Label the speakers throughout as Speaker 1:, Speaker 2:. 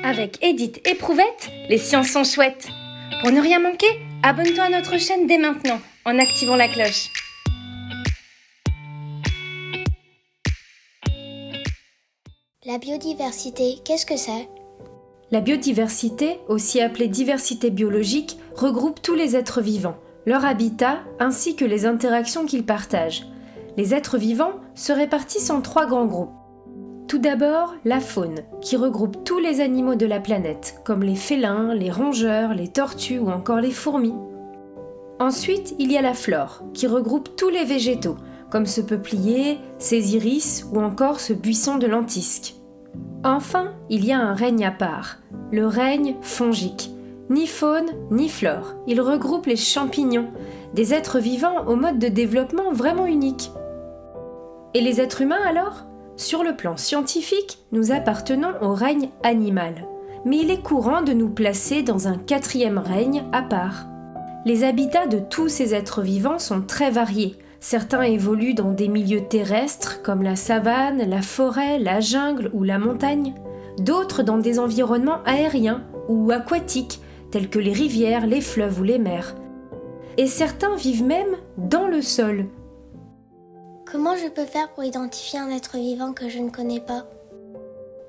Speaker 1: Avec Edith et Prouvette, les sciences sont chouettes. Pour ne rien manquer, abonne-toi à notre chaîne dès maintenant en activant la cloche.
Speaker 2: La biodiversité, qu'est-ce que c'est ?
Speaker 3: La biodiversité, aussi appelée diversité biologique, regroupe tous les êtres vivants, leur habitat ainsi que les interactions qu'ils partagent. Les êtres vivants se répartissent en 3 grands groupes. Tout d'abord, la faune, qui regroupe tous les animaux de la planète, comme les félins, les rongeurs, les tortues ou encore les fourmis. Ensuite, il y a la flore, qui regroupe tous les végétaux, comme ce peuplier, ces iris ou encore ce buisson de lentisque. Enfin, il y a un règne à part, le règne fongique. Ni faune, ni flore, il regroupe les champignons, des êtres vivants au mode de développement vraiment unique. Et les êtres humains alors ? Sur le plan scientifique, nous appartenons au règne animal, mais il est courant de nous placer dans un 4e règne à part. Les habitats de tous ces êtres vivants sont très variés. Certains évoluent dans des milieux terrestres comme la savane, la forêt, la jungle ou la montagne, d'autres dans des environnements aériens ou aquatiques tels que les rivières, les fleuves ou les mers. Et certains vivent même dans le sol.
Speaker 2: Comment je peux faire pour identifier un être vivant que je ne connais pas ?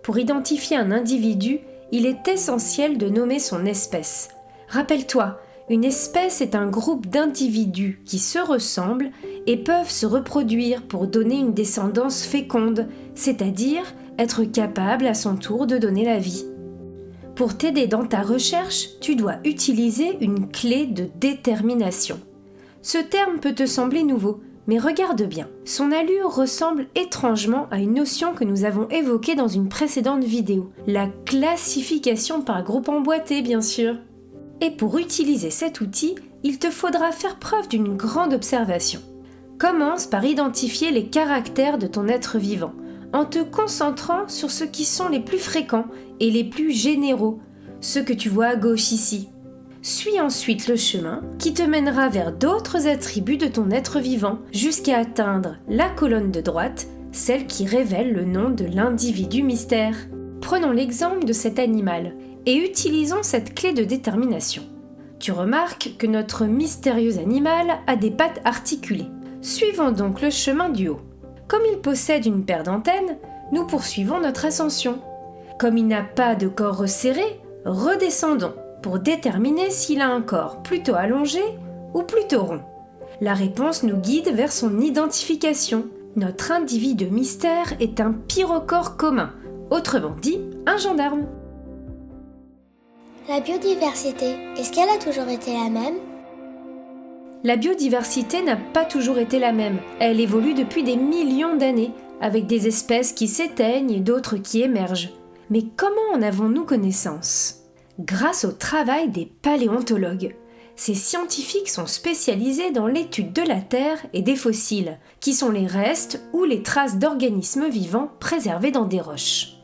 Speaker 3: Pour identifier un individu, il est essentiel de nommer son espèce. Rappelle-toi, une espèce est un groupe d'individus qui se ressemblent et peuvent se reproduire pour donner une descendance féconde, c'est-à-dire être capable à son tour de donner la vie. Pour t'aider dans ta recherche, tu dois utiliser une clé de détermination. Ce terme peut te sembler nouveau, mais regarde bien, son allure ressemble étrangement à une notion que nous avons évoquée dans une précédente vidéo, la classification par groupe emboîté bien sûr. Et pour utiliser cet outil, il te faudra faire preuve d'une grande observation. Commence par identifier les caractères de ton être vivant, en te concentrant sur ceux qui sont les plus fréquents et les plus généraux, ceux que tu vois à gauche ici. Suis ensuite le chemin qui te mènera vers d'autres attributs de ton être vivant jusqu'à atteindre la colonne de droite, celle qui révèle le nom de l'individu mystère. Prenons l'exemple de cet animal et utilisons cette clé de détermination. Tu remarques que notre mystérieux animal a des pattes articulées. Suivons donc le chemin du haut. Comme il possède une paire d'antennes, nous poursuivons notre ascension. Comme il n'a pas de corps resserré, redescendons pour déterminer s'il a un corps plutôt allongé ou plutôt rond. La réponse nous guide vers son identification. Notre individu mystère est un pyrocore commun, autrement dit, un gendarme.
Speaker 2: La biodiversité, est-ce qu'elle a toujours été la même ?
Speaker 3: La biodiversité n'a pas toujours été la même. Elle évolue depuis des millions d'années, avec des espèces qui s'éteignent et d'autres qui émergent. Mais comment en avons-nous connaissance ? Grâce au travail des paléontologues. Ces scientifiques sont spécialisés dans l'étude de la Terre et des fossiles, qui sont les restes ou les traces d'organismes vivants préservés dans des roches.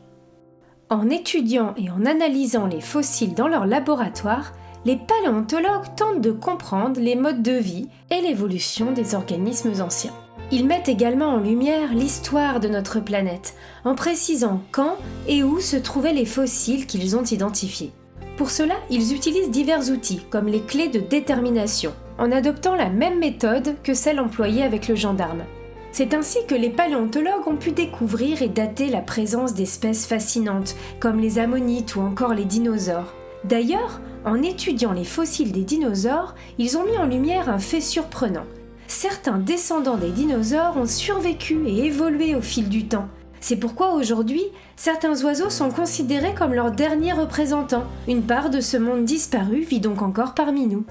Speaker 3: En étudiant et en analysant les fossiles dans leur laboratoire, les paléontologues tentent de comprendre les modes de vie et l'évolution des organismes anciens. Ils mettent également en lumière l'histoire de notre planète, en précisant quand et où se trouvaient les fossiles qu'ils ont identifiés. Pour cela, ils utilisent divers outils, comme les clés de détermination, en adoptant la même méthode que celle employée avec le gendarme. C'est ainsi que les paléontologues ont pu découvrir et dater la présence d'espèces fascinantes, comme les ammonites ou encore les dinosaures. D'ailleurs, en étudiant les fossiles des dinosaures, ils ont mis en lumière un fait surprenant. Certains descendants des dinosaures ont survécu et évolué au fil du temps. C'est pourquoi aujourd'hui, certains oiseaux sont considérés comme leurs derniers représentants. Une part de ce monde disparu vit donc encore parmi nous.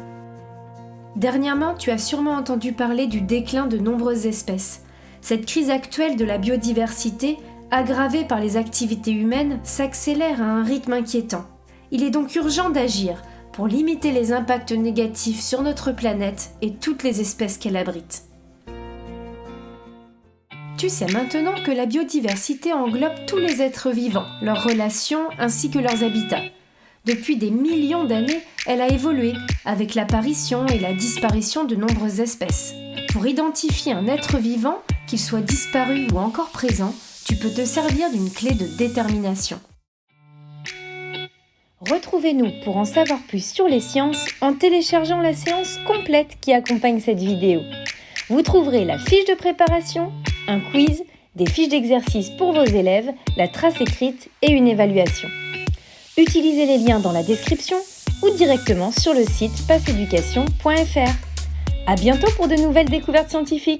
Speaker 3: Dernièrement, tu as sûrement entendu parler du déclin de nombreuses espèces. Cette crise actuelle de la biodiversité, aggravée par les activités humaines, s'accélère à un rythme inquiétant. Il est donc urgent d'agir pour limiter les impacts négatifs sur notre planète et toutes les espèces qu'elle abrite. Tu sais maintenant que la biodiversité englobe tous les êtres vivants, leurs relations ainsi que leurs habitats. Depuis des millions d'années, elle a évolué avec l'apparition et la disparition de nombreuses espèces. Pour identifier un être vivant, qu'il soit disparu ou encore présent, tu peux te servir d'une clé de détermination.
Speaker 1: Retrouvez-nous pour en savoir plus sur les sciences en téléchargeant la séance complète qui accompagne cette vidéo. Vous trouverez la fiche de préparation, un quiz, des fiches d'exercice pour vos élèves, la trace écrite et une évaluation. Utilisez les liens dans la description ou directement sur le site passeeducation.fr. À bientôt pour de nouvelles découvertes scientifiques.